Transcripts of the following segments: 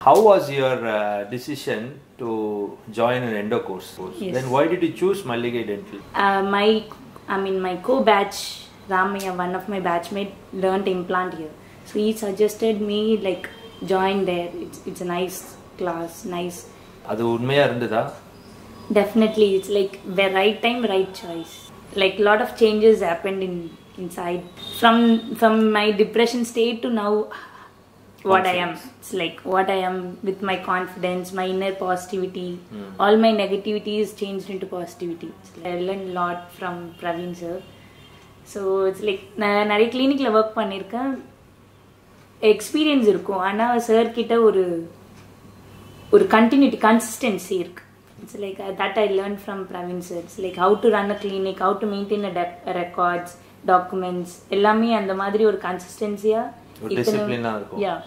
How was your decision to join an endo course? Yes. Then why did you choose Malligai Dental? My co-batch Ramaya, one of my batchmate, learned implant here. So he suggested me like join there. It's a nice class, nice. அது உண்மையா இருந்ததா? Definitely, it's like the right time, right choice. Like a lot of changes happened inside. From my depression state to now, what I am. It's like what I am with my confidence, my inner positivity. All my negativity is changed into positivity. I learned a lot from Praveen sir. So it's like நான் நிறைய கிளினிக்ல work பண்ணியிருக்கேன், experience இருக்கும். ஆனால் sir கிட்ட ஒரு continuity, consistency இருக்கு. It's like that I learned from Praveen sir. It's like how to run a clinic, how to maintain records, documents, எல்லாமே அந்த மாதிரி ஒரு கன்சிஸ்டன்சியா, ஒரு டிசிப்ளினா இருக்கும். Yeah.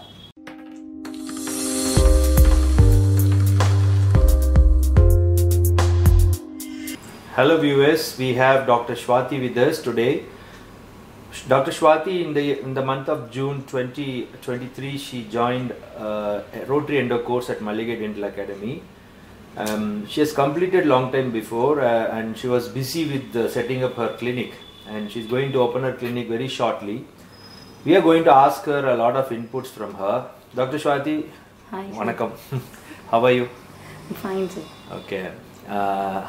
Hello viewers, we have Dr. Swati with us today. Dr. Swati, in the month of June 2023, she joined a Rotary Endo course at Malligai Dental Academy. She has completed long time before and she was busy with setting up her clinic, and she's going to open her clinic very shortly. We are going to ask her a lot of inputs from her. Dr. Swati, Hi. Vanakkam. How are you? I'm fine, sir. Okay.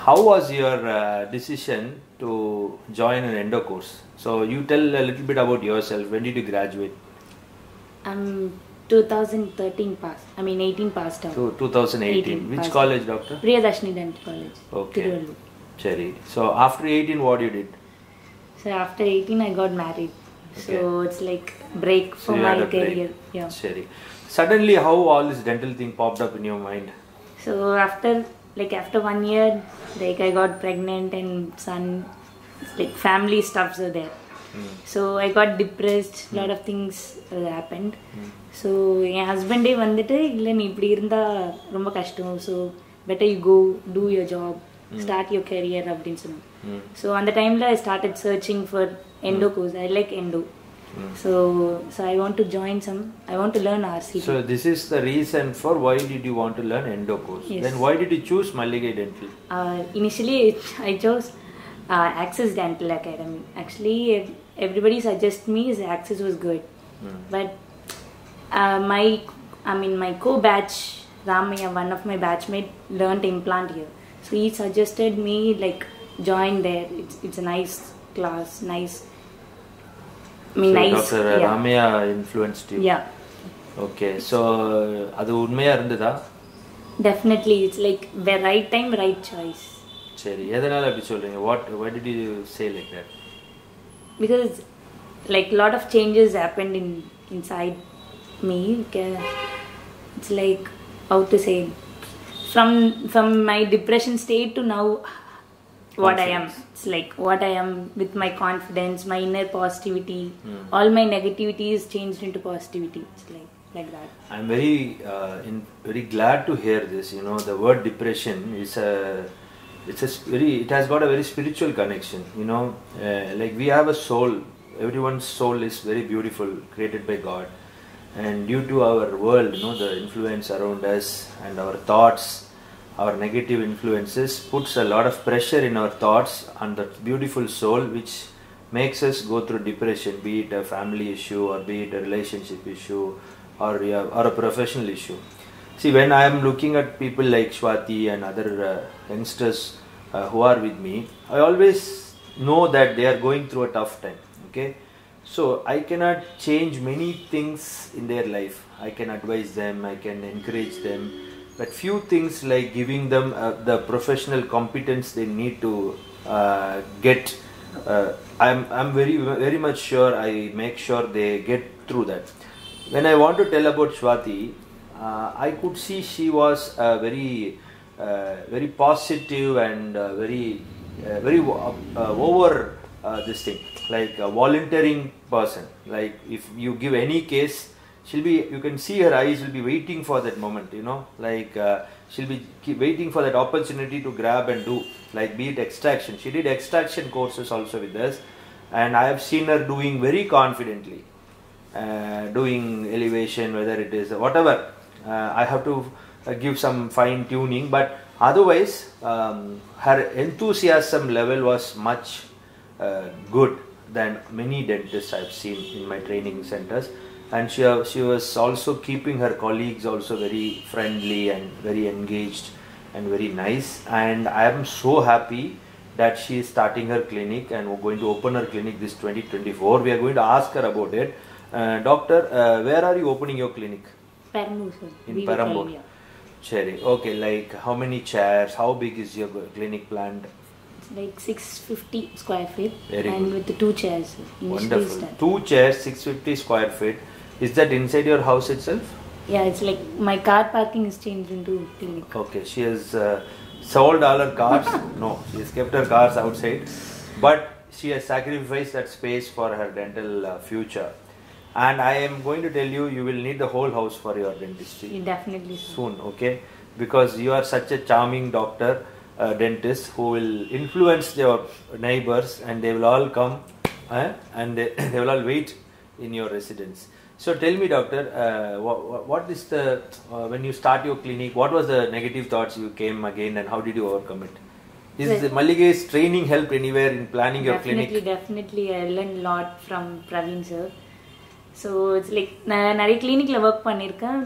How was your decision to join an endo course? So you tell a little bit about yourself. When did you graduate? I'm 2013 passed. 18 passed out. So 2018. Which college, doctor? Priyadashini Dental College. Okay. Tiruvallur. Cheri. So after 18, what you did? So after 18, I got married. Okay. So it's like break for you my had a break. career. Yeah. Cheri. Suddenly, how all this dental thing popped up in your mind? So after 1 year, like I got pregnant and son, like family stuffs are there. So I got depressed. Lot of things happened. So my husband வந்துட்டு இல்ல நீ இப்படி இருந்தா ரொம்ப கஷ்டம், so better you go do your job, start your career அப்படின்னு சொன்னாங்க. So அந்த டைம்ல I started searching for endo course. I like endo. So I want to join I want to learn RCT. So this is the reason for why did you want to learn endo course? Yes. Then why did you choose Malligai Dental? Initially I chose Access Dental Academy. Actually everybody suggested me Access was good. But my co-batch Ramaya, one of my batchmate, learned implant here. So he suggested me like join there. It's a nice class, nice. Nice. Dr. Ramaya influenced you. Yeah. Okay. So அது உண்மையா இருந்ததா? Definitely, it's like the right time, right choice. சரி, எதனால அப்படி சொல்றீங்க? Why did you say like that? Because like a lot of changes happened inside me. It's like how to say, from my depression state to now, what I am. It's like what I am with my confidence, my inner positivity. All my negativity is changed into positivity. It's like that. I'm very glad to hear this. You know, the word depression is it has got a very spiritual connection. You know, like we have a soul. Everyone's soul is very beautiful, created by God. And due to our world, you know, the influence around us and our thoughts, our negative influences puts a lot of pressure in our thoughts on the beautiful soul, which makes us go through depression, be it a family issue or be it a relationship issue or a professional issue. See, when I am looking at people like Swati and other youngsters who are with me, I always know that they are going through a tough time. Okay, so I cannot change many things in their life. I can advise them, I can encourage them, but few things like giving them the professional competence they need to get. I'm very much sure I make sure they get through that. When I want to tell about Swati, I could see she was a very positive and very over this thing, like a volunteering person. Like if you give any case, you can see her eyes will be waiting for that moment, you know, like she'll be keep waiting for that opportunity to grab and do, like be it extraction. She did extraction courses also with us, and I have seen her doing very confidently, doing elevation, whether it is whatever, I have to give some fine tuning, but otherwise her enthusiasm level was much good than many dentists I've seen in my training centers. And she was also keeping her colleagues also very friendly and very engaged and very nice. And I am so happy that she is starting her clinic and we're going to open her clinic this 2024. We are going to ask her about it. Doctor, where are you opening your clinic? Paramur, sir. In We will Paramur. tell you. Cherry. Okay, like how many chairs? How big is your clinic planned? It's like 650 square feet. Very and good. with the 2 chairs. Sir. Initially Wonderful. start. 2 chairs, 650 square feet. Is that inside your house itself? Yeah, it's like my car parking is changed into clinic. Okay, she has sold all her cars. No, she has kept her cars outside, but she has sacrificed that space for her dental future. And I am going to tell you, you will need the whole house for your dentistry Yeah, definitely, sir. soon, okay? Because you are such a charming doctor, dentist, who will influence your neighbors, and they will all come and they will all wait in your residence. So tell me, doctor, what is the when you start your clinic, what was the negative thoughts you came again, and how did you overcome it? Is the Malligai's training help anywhere in planning your clinic? Definitely, I learned a lot from Praveen sir. So it's like நான் நிறைய கிளினிக்ல work பண்ணியிருக்கேன்,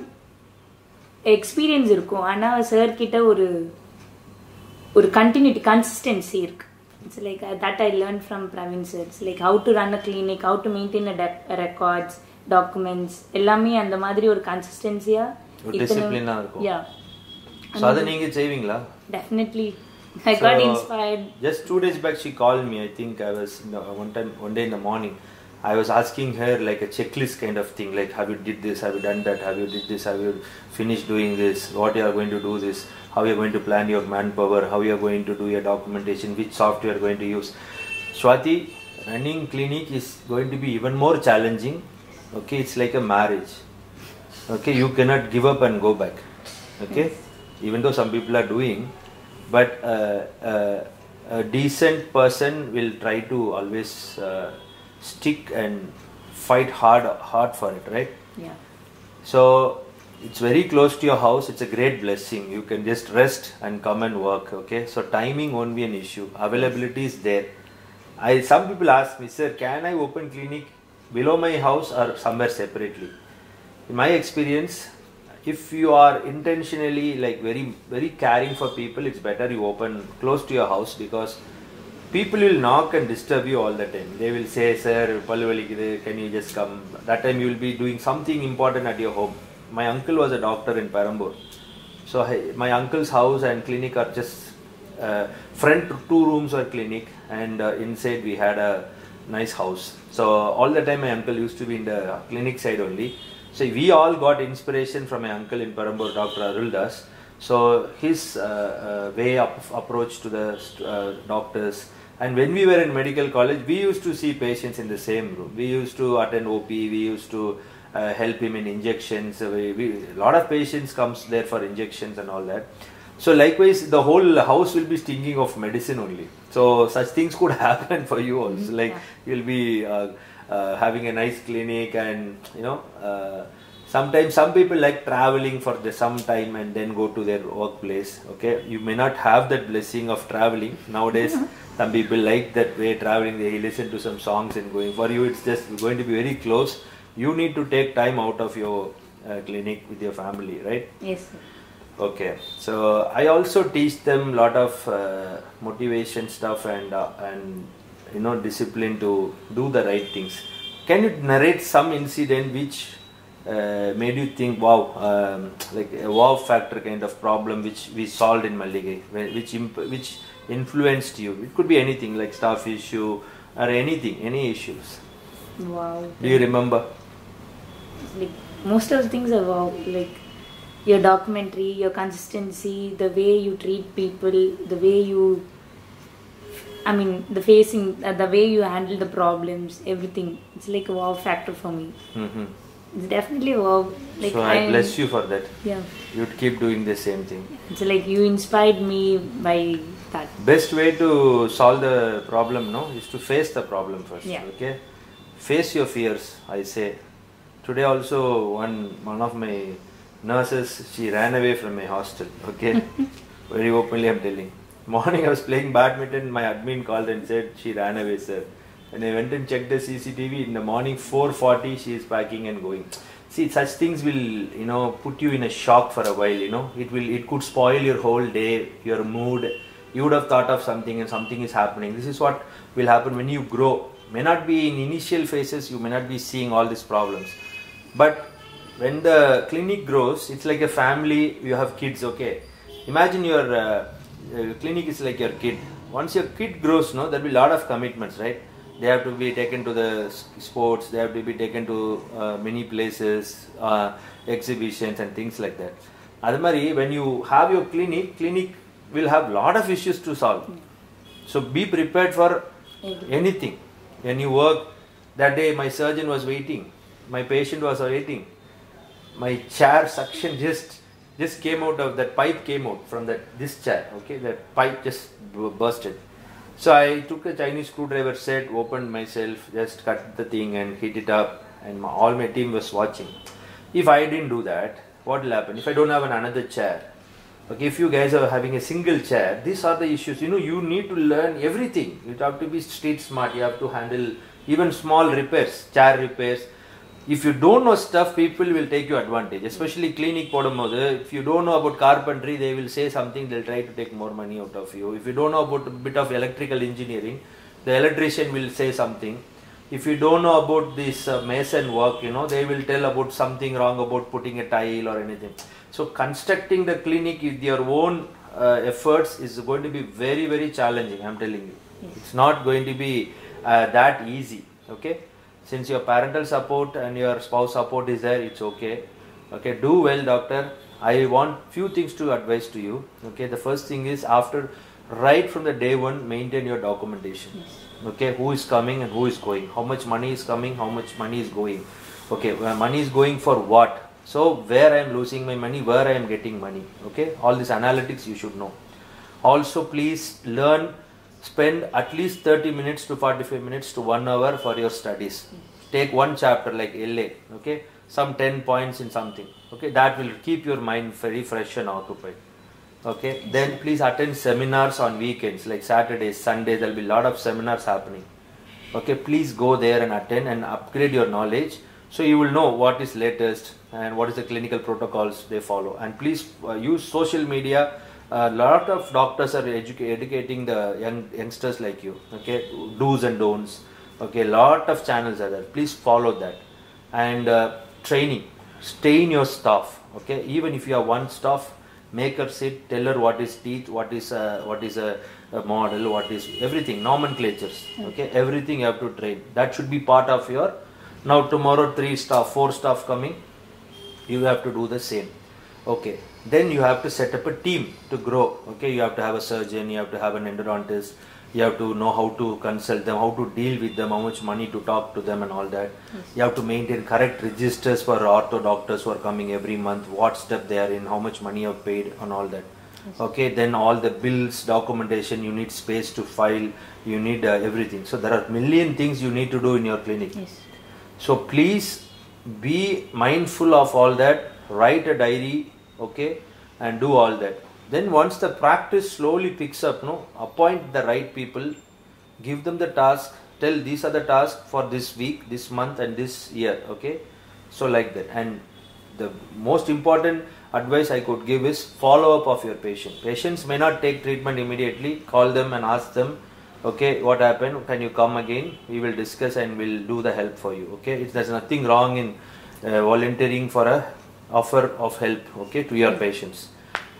experience இருக்கும். ஆனால் sir கிட்ட ஒரு continuity, consistency இருக்கு. It's like that I learned from Praveen sir. It's like how to run a clinic, how to maintain a records, documents, எல்லாமே அந்த மாதிரி ஒரு கன்சிஸ்டன்சியா டிசிப்ளினா இருக்கும். Yeah. So அத நீங்க செய்வீங்களா? Definitely. I got inspired. Just 2 days back she called me. I think I was one day in the morning. I was asking her like a checklist kind of thing, like have you did this, have you done that, have you did this, have you finished doing this, what you are going to do this, how you are going to plan your manpower, how you are going to do your documentation, which software you are going to use. Swati, running clinic is going to be even more challenging. Okay, it's like a marriage. Okay, you cannot give up and go back. Okay, even though some people are doing, but a decent person will try to always stick and fight hard for it, right? Yeah. So it's very close to your house. It's a great blessing. You can just rest and come and work. Okay, so timing won't be an issue. Availability is there. Some people ask me, sir, can I open clinic below my house or somewhere separately? In my experience, if you are intentionally like very caring for people, it's better you open close to your house, because people will knock and disturb you all the time. They will say, sir, pallu valikkudu, can you just come? That time you will be doing something important at your home. My uncle was a doctor in Paramur. So my uncle's house and clinic are just front 2 rooms were clinic, and inside we had a nice house. So all the time my uncle used to be in the clinic side only. So we all got inspiration from my uncle in Paramur, Dr. Aruldas. So his way approach to the doctors. And when we were in medical college, we used to see patients in the same room. We used to attend OP, we used to help him in injections. A lot of patients comes there for injections and all that. So likewise, the whole house will be stinking of medicine only. So such things could happen for you also. Like you'll be having a nice clinic, and sometimes some people like traveling for some time and then go to their workplace. Okay, you may not have that blessing of traveling nowadays. Some people like that way traveling. They listen to some songs and going. For you, it's just going to be very close. You need to take time out of your clinic with your family, right? Yes, sir. Okay, so I also teach them a lot of motivation stuff and discipline to do the right things. Can you narrate some incident which made you think, wow, like a wow factor kind of problem which we solved in Malligai, which influenced you? It could be anything, like staff issue or anything, any issues. Wow. Do you remember? Like most of the things are wow. Like your documentary, your consistency, the way you treat people, the way you, the way you handle the problems, everything. It's like a wow factor for me. Mm-hmm. It's definitely wow. Like So I bless you for that. Yeah. You'd keep doing the same thing. It's like you inspired me by that. Best way to solve the problem, is to face the problem first. Yeah. Okay, face your fears. I say today also one of my nurses, she ran away from my hostel. Okay, very openly I'm telling. Morning I was playing badminton, my admin called and said she ran away, sir. And I went and checked the CCTV. In the morning 4:40 she is packing and going. See, such things will put you in a shock for a while. It could spoil your whole day, your mood. You would have thought of something and something is happening. This is what will happen when you grow. May not be in initial phases, you may not be seeing all these problems, but when the clinic grows, it's like a family. You have kids, okay? Imagine your clinic is like your kid. Once your kid grows, there will be a lot of commitments, right? They have to be taken to the sports, they have to be taken to many places, exhibitions and things like that. Adamari, when you have your clinic will have a lot of issues to solve. So be prepared for anything. When you work, that day my surgeon was waiting, my patient was waiting. My chair suction just came out of that pipe, came out from this chair, okay? That pipe just bursted. So I took a Chinese screwdriver set, opened myself, just cut the thing and hit it up, and all my team was watching. If I didn't do that, what will happen? If I don't have another chair, okay, if you guys are having a single chair, these are the issues. You need to learn everything. You have to be street smart. You have to handle even small repairs, chair repairs. If you don't know stuff, people will take you advantage. Especially clinic podumodhu, if you don't know about carpentry, they will say something, they'll try to take more money out of you. If you don't know about a bit of electrical engineering, the electrician will say something. If you don't know about this mason work, they will tell about something wrong about putting a tile or anything. So constructing the clinic with your own efforts is going to be very, very challenging, I'm telling you. Yes. It's not going to be that easy, okay? Since your parental support and your spouse support is there, it's okay. Okay, do well, doctor. I want few things to advise to you. Okay, the first thing is right from the day one, maintain your documentation. Yes. Okay, who is coming and who is going, how much money is coming, how much money is going. Okay, money is going for what? So where I am losing my money, where I am getting money. Okay, all this analytics you should know. Also, please spend at least 30 minutes to 45 minutes to 1 hour for your studies. Take one chapter like LA, okay, some 10 points in something, okay, that will keep your mind very fresh and occupied. Okay, then please attend seminars on weekends like Saturdays, Sundays. There will be a lot of seminars happening. Okay, please go there and attend and upgrade your knowledge, so you will know what is latest and what is the clinical protocols they follow. And please use social media. A lot of doctors are educating the youngsters like you. Okay, do's and don'ts. Okay, lot of channels are there. Please follow that. And training. Train your staff. Okay, even if you have one staff, make her sit, tell her what is teeth, what is a model, what is everything, nomenclatures. Okay, everything you have to train. That should be part of your. Now tomorrow 3 staff, 4 staff coming, you have to do the same. Okay, then you have to set up a team to grow. Okay, you have to have a surgeon, you have to have an endodontist, you have to know how to consult them, how to deal with them, how much money to talk to them and all that. Yes. You have to maintain correct registers for ortho doctors who are coming every month, what step they are in, how much money you have paid and all that. Yes. Okay, then all the bills, documentation, you need space to file, you need everything. So there are million things you need to do in your clinic. Yes. So please be mindful of all that, write a diary, okay, and do all that. Then once the practice slowly picks up, appoint the right people, give them the task, tell these are the tasks for this week, this month and this year, okay. So like that. And the most important advice I could give is follow up of your patient. Patients may not take treatment immediately, call them and ask them, okay, what happened, can you come again, we will discuss and we'll do the help for you. Okay, there's nothing wrong in volunteering for a offer of help, okay, to your patients.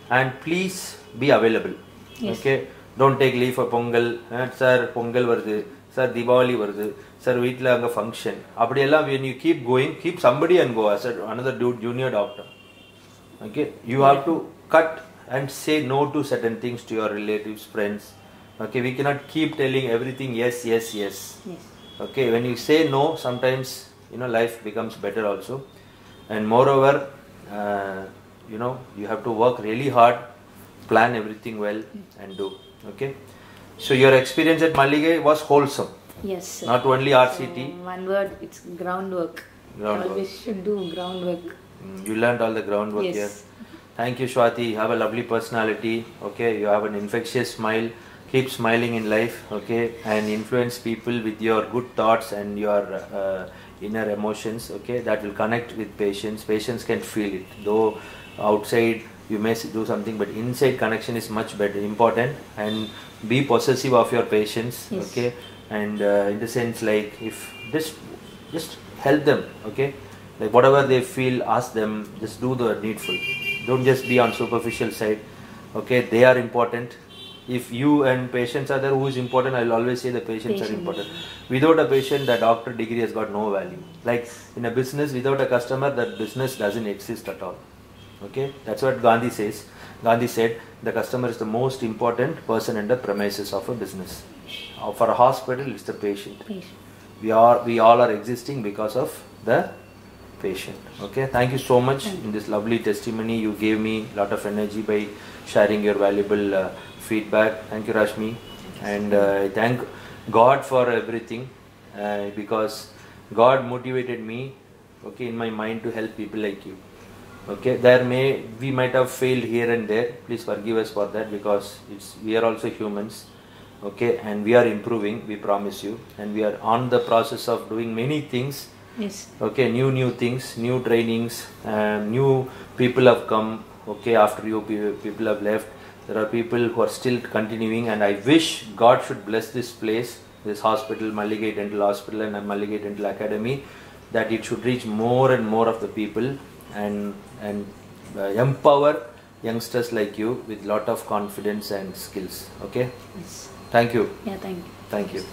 And please be available. Yes. Okay, don't take leave for Pongal. Sir, Pongal varudhu, sir, Diwali varudhu, sir, veetla anga function. Appadiyella, when you keep going, keep somebody and go as another junior doctor. Okay, you have to cut and say no to certain things to your relatives, friends. Okay, we cannot keep telling everything yes, yes, yes. Yes. Okay, when you say no, sometimes life becomes better also. And moreover, you have to work really hard, plan everything well and do. Okay. So your experience at Mallige was wholesome. Yes, sir. Not only RCT. So one word, it's groundwork. Groundwork. Always should do groundwork. You learned all the groundwork Yes. here. Thank you, Swati. You have a lovely personality. Okay, you have an infectious smile. Keep smiling in life. Okay, and influence people with your good thoughts and your inner emotions. Okay, that will connect with patients. Patients can feel it. Though outside you may do something, but inside connection is much better, important. And be possessive of your patients. Yes. Okay, and in the sense, like, if just help them. Okay, like whatever they feel, ask them. Just do the needful. Don't just be on superficial side. Okay, they are important. If you and patients are there, who is important? I'll always say the patients are Patients. important. Without a patient, the doctor degree has got no value. Like in a business, without a customer, that business doesn't exist at all. Okay, that's what Gandhi says. Gandhi said the customer is the most important person in the premises of a business. For a hospital, it's the patient. Patient. We all are existing because of the patient. Okay, thank you so much in this lovely testimony. You gave me a lot of energy by sharing your valuable feedback. Thank you, Rashmi, and I thank God for everything, because God motivated me, okay, in my mind to help people like you. Okay, we might have failed here and there. Please forgive us for that, because we are also humans. Okay, and we are improving, we promise you, and we are on the process of doing many things. Yes. Okay, new things, new trainings, new people have come. Okay, after you people have left, there are people who are still continuing, and I wish God should bless this place, this hospital, Malligai Dental Hospital and Malligai Dental Academy, that it should reach more and more of the people, and empower youngsters like you with lot of confidence and skills. Okay, Yes. thank you. Yeah, thank you. Thank you.